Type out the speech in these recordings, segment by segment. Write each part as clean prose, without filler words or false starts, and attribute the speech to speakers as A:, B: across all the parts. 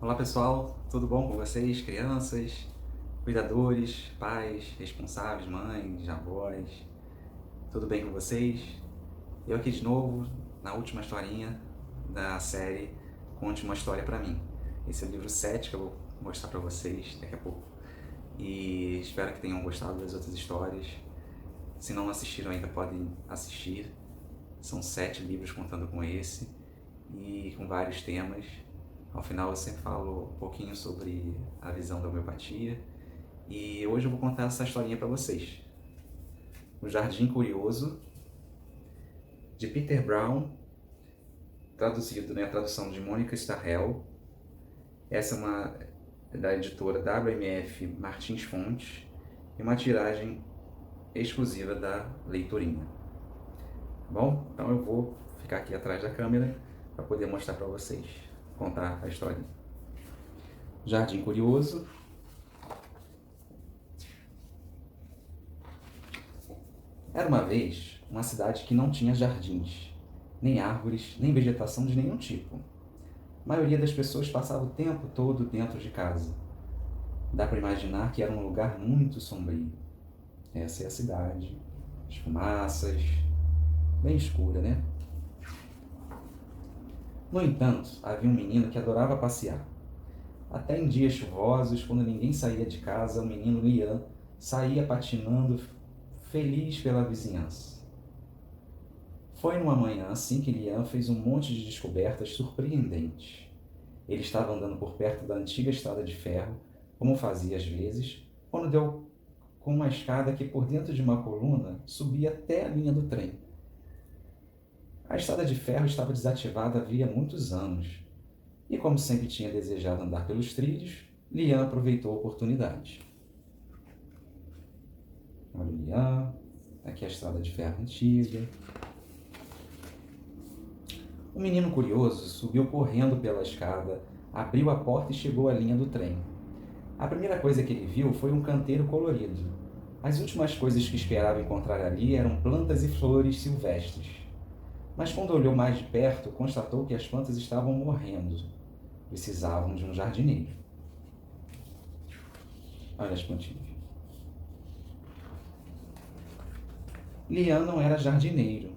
A: Olá pessoal, tudo bom com vocês? Crianças, cuidadores, pais, responsáveis, mães, avós, tudo bem com vocês? Eu aqui de novo, na última historinha da série Conte uma História pra mim. Esse é o livro 7 que eu vou mostrar pra vocês daqui a pouco. E espero que tenham gostado das outras histórias. Se não assistiram ainda, podem assistir. São 7 livros contando com esse e com vários temas. Ao final eu sempre falo um pouquinho sobre a visão da homeopatia e hoje eu vou contar essa historinha para vocês. O Jardim Curioso, de Peter Brown, traduzido, né, a tradução de Mônica Starrell. Essa é uma da editora WMF Martins Fontes e uma tiragem exclusiva da Leiturinha. Bom, então eu vou ficar aqui atrás da câmera para poder mostrar para vocês, contar a história. Jardim Curioso. Era uma vez uma cidade que não tinha jardins, nem árvores, nem vegetação de nenhum tipo. A maioria das pessoas passava o tempo todo dentro de casa. Dá para imaginar que era um lugar muito sombrio. Essa é a cidade, as fumaças, bem escura, né? No entanto, havia um menino que adorava passear. Até em dias chuvosos, quando ninguém saía de casa, o menino Lian saía patinando, feliz pela vizinhança. Foi numa manhã assim que Lian fez um monte de descobertas surpreendentes. Ele estava andando por perto da antiga estrada de ferro, como fazia às vezes, quando deu com uma escada que por dentro de uma coluna subia até a linha do trem. A estrada de ferro estava desativada havia muitos anos, e como sempre tinha desejado andar pelos trilhos, Lian aproveitou a oportunidade. Olha o Lian, aqui a estrada de ferro antiga. O menino curioso subiu correndo pela escada, abriu a porta e chegou à linha do trem. A primeira coisa que ele viu foi um canteiro colorido. As últimas coisas que esperava encontrar ali eram plantas e flores silvestres. Mas quando olhou mais de perto, constatou que as plantas estavam morrendo. Precisavam de um jardineiro. Olha as plantinhas. Lian não era jardineiro,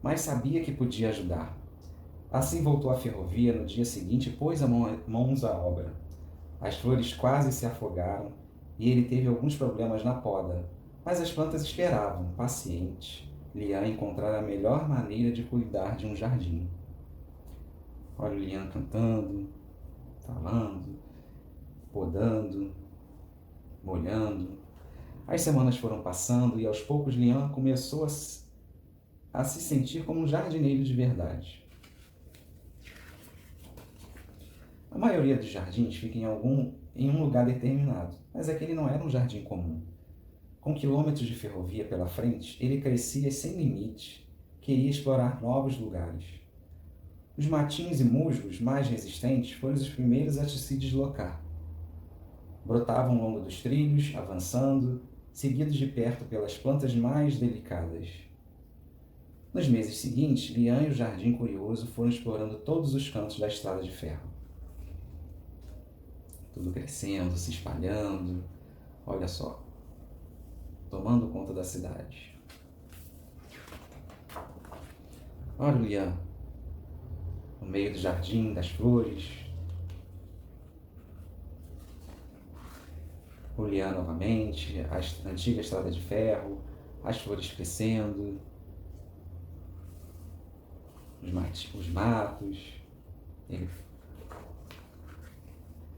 A: mas sabia que podia ajudar. Assim voltou à ferrovia no dia seguinte e pôs as mãos à obra. As flores quase se afogaram e ele teve alguns problemas na poda, mas as plantas esperavam, pacientes, Lian encontrar a melhor maneira de cuidar de um jardim. Olha o Lian cantando, falando, podando, molhando. As semanas foram passando e aos poucos Lian começou a se sentir como um jardineiro de verdade. A maioria dos jardins fica em um lugar determinado, mas aquele não era um jardim comum. Com quilômetros de ferrovia pela frente, ele crescia sem limite, queria explorar novos lugares. Os matinhos e musgos mais resistentes foram os primeiros a se deslocar. Brotavam ao longo dos trilhos, avançando, seguidos de perto pelas plantas mais delicadas. Nos meses seguintes, Lian e o Jardim Curioso foram explorando todos os cantos da estrada de ferro. Tudo crescendo, se espalhando, olha só, tomando conta da cidade. Olha o Lian, no meio do jardim, das flores. O Lian novamente, a antiga estrada de ferro, as flores crescendo, os matos.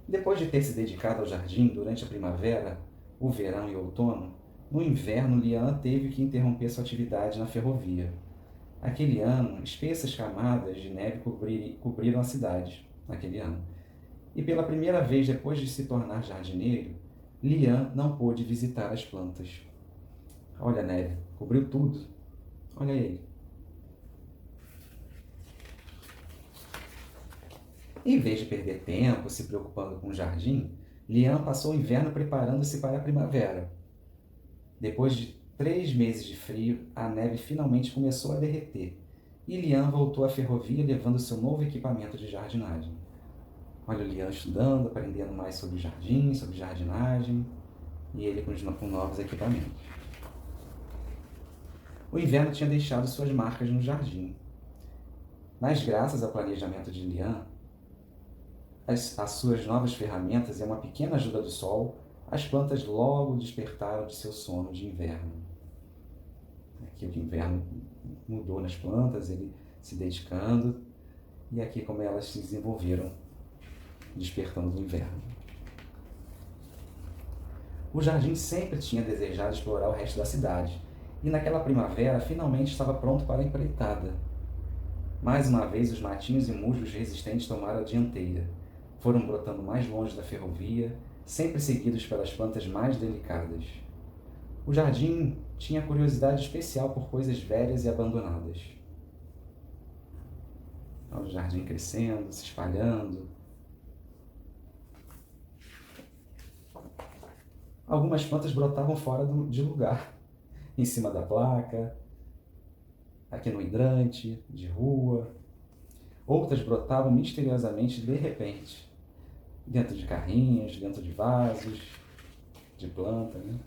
A: Depois de ter se dedicado ao jardim durante a primavera, o verão e o outono, no inverno Lian teve que interromper sua atividade na ferrovia. Aquele ano, espessas camadas de neve cobriram a cidade, naquele ano. E pela primeira vez depois de se tornar jardineiro, Lian não pôde visitar as plantas. Olha a neve, cobriu tudo. Olha ele. Em vez de perder tempo se preocupando com o jardim, Lian passou o inverno preparando-se para a primavera. Depois de 3 meses de frio, a neve finalmente começou a derreter e Lian voltou à ferrovia levando seu novo equipamento de jardinagem. Olha o Lian estudando, aprendendo mais sobre jardim, sobre jardinagem, e ele continua com novos equipamentos. O inverno tinha deixado suas marcas no jardim, mas graças ao planejamento de Lian, as suas novas ferramentas e uma pequena ajuda do sol, as plantas logo despertaram de seu sono de inverno. Aqui o inverno mudou nas plantas, ele se dedicando, e aqui como elas se desenvolveram, despertando do inverno. O jardim sempre tinha desejado explorar o resto da cidade, e naquela primavera finalmente estava pronto para a empreitada. Mais uma vez os matinhos e musgos resistentes tomaram a dianteira. Foram brotando mais longe da ferrovia, sempre seguidos pelas plantas mais delicadas. O jardim tinha curiosidade especial por coisas velhas e abandonadas. Olha o jardim crescendo, se espalhando. Algumas plantas brotavam fora de lugar, em cima da placa, aqui no hidrante, de rua. Outras brotavam misteriosamente de repente, dentro de carrinhos, dentro de vasos, de planta, né?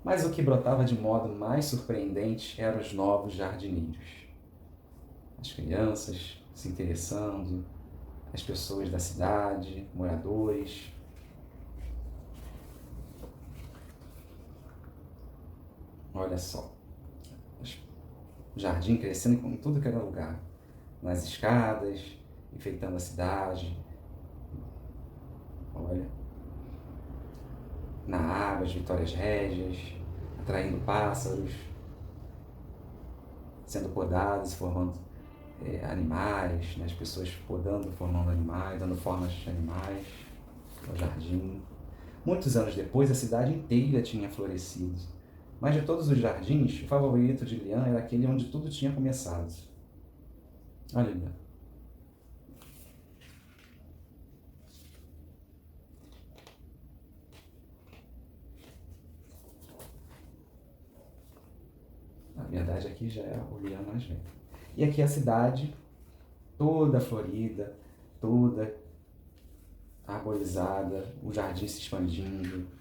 A: Mas o que brotava de modo mais surpreendente eram os novos jardineiros. As crianças se interessando, as pessoas da cidade, moradores. Olha só, o jardim crescendo em tudo que era lugar, nas escadas, enfeitando a cidade. Olha, na água, as vitórias régias, atraindo pássaros, sendo podados, formando animais, né? As pessoas podando, formando animais, dando formas de animais ao jardim. Muitos anos depois, a cidade inteira tinha florescido. Mas de todos os jardins, o favorito de Lian era aquele onde tudo tinha começado. Olha, Lian. Na verdade, aqui já é o Lian mais velho. E aqui a cidade, toda florida, toda arborizada, o jardim se expandindo.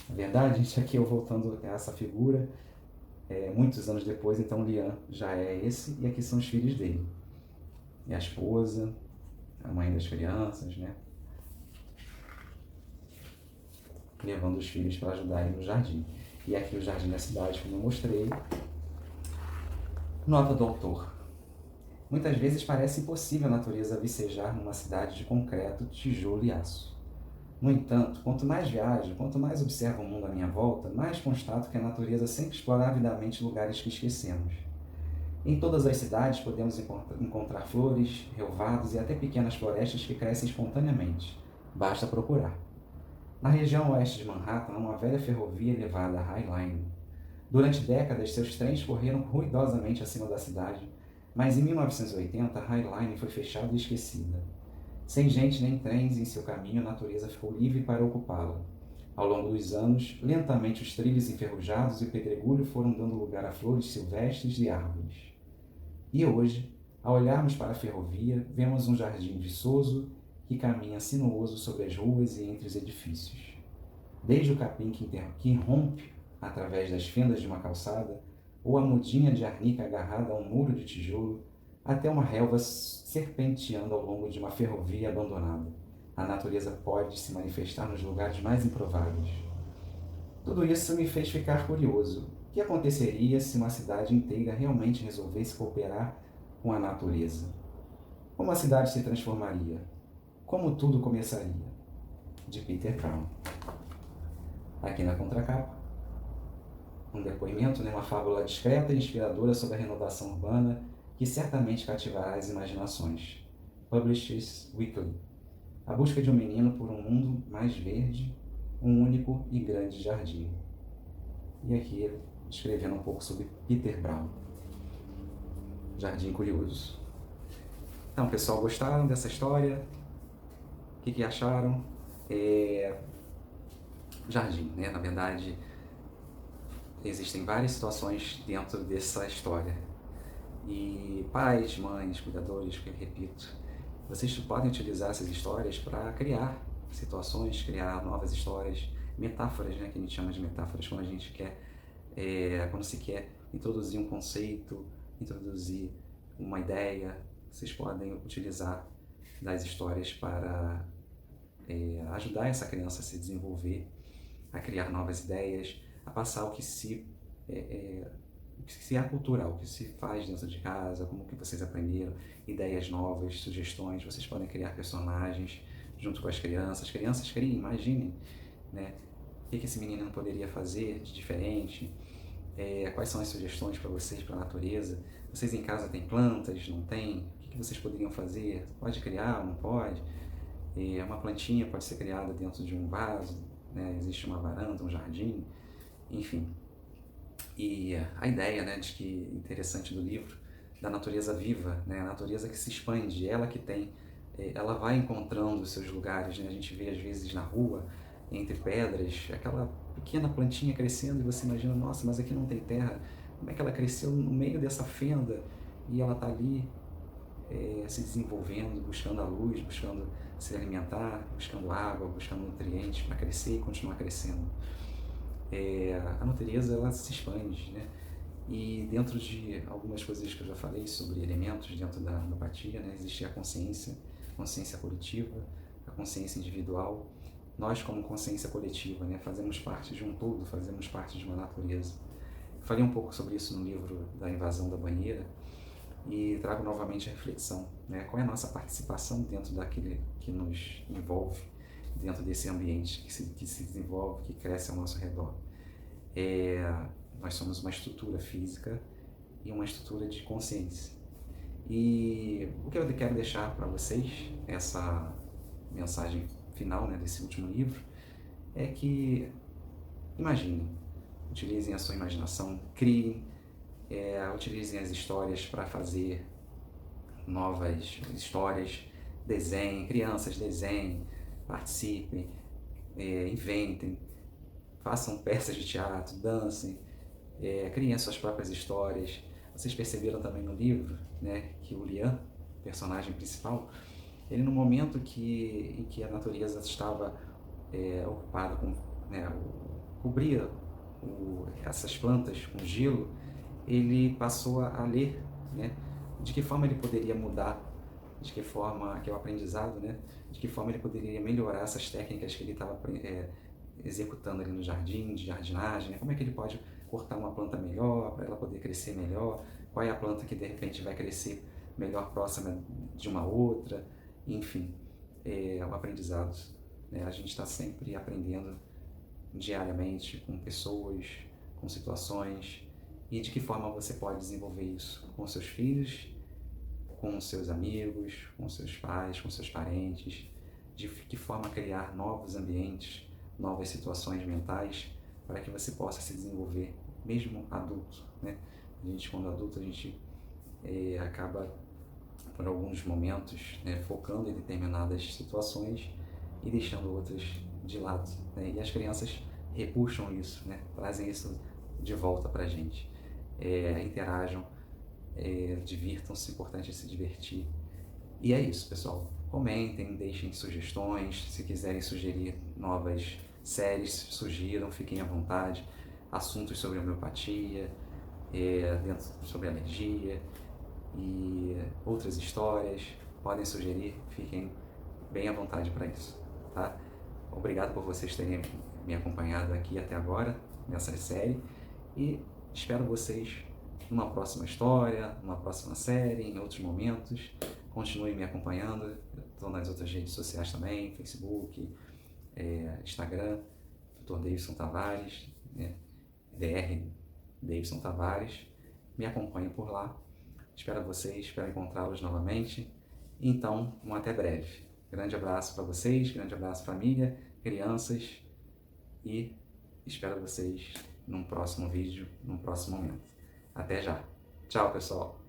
A: Na verdade, gente, aqui eu voltando a essa figura, muitos anos depois, então Lian já é esse, e aqui são os filhos dele. E a esposa, a mãe das crianças, né? Levando os filhos para ajudar ele no jardim. E aqui o jardim da cidade, como eu mostrei. Nota do autor. Muitas vezes parece impossível a natureza vicejar numa cidade de concreto, tijolo e aço. No entanto, quanto mais viajo, quanto mais observo o mundo à minha volta, mais constato que a natureza sempre explora avidamente lugares que esquecemos. Em todas as cidades podemos encontrar flores, relvados e até pequenas florestas que crescem espontaneamente. Basta procurar. Na região oeste de Manhattan há uma velha ferrovia elevada, a High Line. Durante décadas, seus trens correram ruidosamente acima da cidade, mas em 1980 a High Line foi fechada e esquecida. Sem gente nem trens em seu caminho, a natureza ficou livre para ocupá-la. Ao longo dos anos, lentamente os trilhos enferrujados e o pedregulho foram dando lugar a flores silvestres e árvores. E hoje, ao olharmos para a ferrovia, vemos um jardim viçoso que caminha sinuoso sobre as ruas e entre os edifícios. Desde o capim que irrompe através das fendas de uma calçada, ou a mudinha de arnica agarrada a um muro de tijolo, até uma relva serpenteando ao longo de uma ferrovia abandonada. A natureza pode se manifestar nos lugares mais improváveis. Tudo isso me fez ficar curioso. O que aconteceria se uma cidade inteira realmente resolvesse cooperar com a natureza? Como a cidade se transformaria? Como tudo começaria? De Peter Brown. Aqui na contracapa, um depoimento, uma fábula discreta e inspiradora sobre a renovação urbana que certamente cativará as imaginações. Publishers Weekly. A busca de um menino por um mundo mais verde, um único e grande jardim. E aqui ele escrevendo um pouco sobre Peter Brown. Jardim Curioso. Então, pessoal, gostaram dessa história? O que acharam? Jardim, né? Na verdade, existem várias situações dentro dessa história. E pais, mães, cuidadores, que eu repito, Vocês podem utilizar essas histórias para criar situações, criar novas histórias, metáforas, né, que a gente chama de metáforas, quando a gente quer, quando se quer introduzir um conceito, introduzir uma ideia, vocês podem utilizar das histórias para ajudar essa criança a se desenvolver, a criar novas ideias, a passar o que se é cultural, o que se faz dentro de casa, como que vocês aprenderam, ideias novas, sugestões. Vocês podem criar personagens junto com as crianças. As crianças criem, imaginem, né? O que esse menino poderia fazer de diferente? Quais são as sugestões para vocês, para a natureza? Vocês em casa têm plantas, não têm? O que vocês poderiam fazer? Pode criar, não pode? Uma plantinha pode ser criada dentro de um vaso, né? Existe uma varanda, um jardim, enfim. E a ideia, né, de que interessante do livro, da natureza viva, né, a natureza que se expande, ela que tem, ela vai encontrando os seus lugares, né? A gente vê às vezes na rua, entre pedras, aquela pequena plantinha crescendo e você imagina, nossa, mas aqui não tem terra, como é que ela cresceu no meio dessa fenda e ela está ali se desenvolvendo, buscando a luz, buscando se alimentar, buscando água, buscando nutrientes para crescer e continuar crescendo. A natureza ela se expande, né? E dentro de algumas coisas que eu já falei sobre elementos dentro da homeopatia, né, existe a consciência coletiva, a consciência individual. Nós, como consciência coletiva, né, fazemos parte de um todo, fazemos parte de uma natureza. Falei um pouco sobre isso no livro da Invasão da Banheira e trago novamente a reflexão, né? Qual é a nossa participação dentro daquele que nos envolve, dentro desse ambiente que se desenvolve, que cresce ao nosso redor. Nós somos uma estrutura física e uma estrutura de consciência. E o que eu quero deixar para vocês, essa mensagem final, né, desse último livro, é que imaginem, utilizem a sua imaginação, criem, utilizem as histórias para fazer novas histórias, desenhem, crianças desenhem, participem, inventem, façam peças de teatro, dancem, criem as suas próprias histórias. Vocês perceberam também no livro, né, que o Lian, personagem principal, ele no momento em que a natureza estava ocupada com, né, cobria essas plantas com gelo, ele passou a ler, né, de que forma ele poderia mudar, de que forma, que é o aprendizado, né, de que forma ele poderia melhorar essas técnicas que ele estava executando ali no jardim, de jardinagem, né, como é que ele pode cortar uma planta melhor, para ela poder crescer melhor, qual é a planta que de repente vai crescer melhor próxima de uma outra, enfim, o aprendizado, né, a gente está sempre aprendendo diariamente com pessoas, com situações, e de que forma você pode desenvolver isso com seus filhos, com seus amigos, com seus pais, com seus parentes, de que forma criar novos ambientes, novas situações mentais para que você possa se desenvolver, mesmo adulto, né? A gente, quando adulto, a gente acaba, por alguns momentos, né, focando em determinadas situações e deixando outras de lado, né? E as crianças repuxam isso, né? Trazem isso de volta para a gente. Interajam, divirtam-se, importante é se divertir. E é isso, pessoal. Comentem, deixem sugestões, se quiserem sugerir novas séries, sugiram, fiquem à vontade. Assuntos sobre homeopatia, sobre alergia e outras histórias, podem sugerir, fiquem bem à vontade para isso, tá? Obrigado por vocês terem me acompanhado aqui até agora, nessa série, e espero vocês numa próxima história, numa próxima série, em outros momentos. Continuem me acompanhando, estou nas outras redes sociais também, Facebook, Instagram, Dr. Davidson Tavares, né? Dr. Davidson Tavares. Me acompanhem por lá. Espero vocês, espero encontrá-los novamente. Então, até breve. Grande abraço para vocês, grande abraço família, crianças, e espero vocês num próximo vídeo, num próximo momento. Até já. Tchau, pessoal.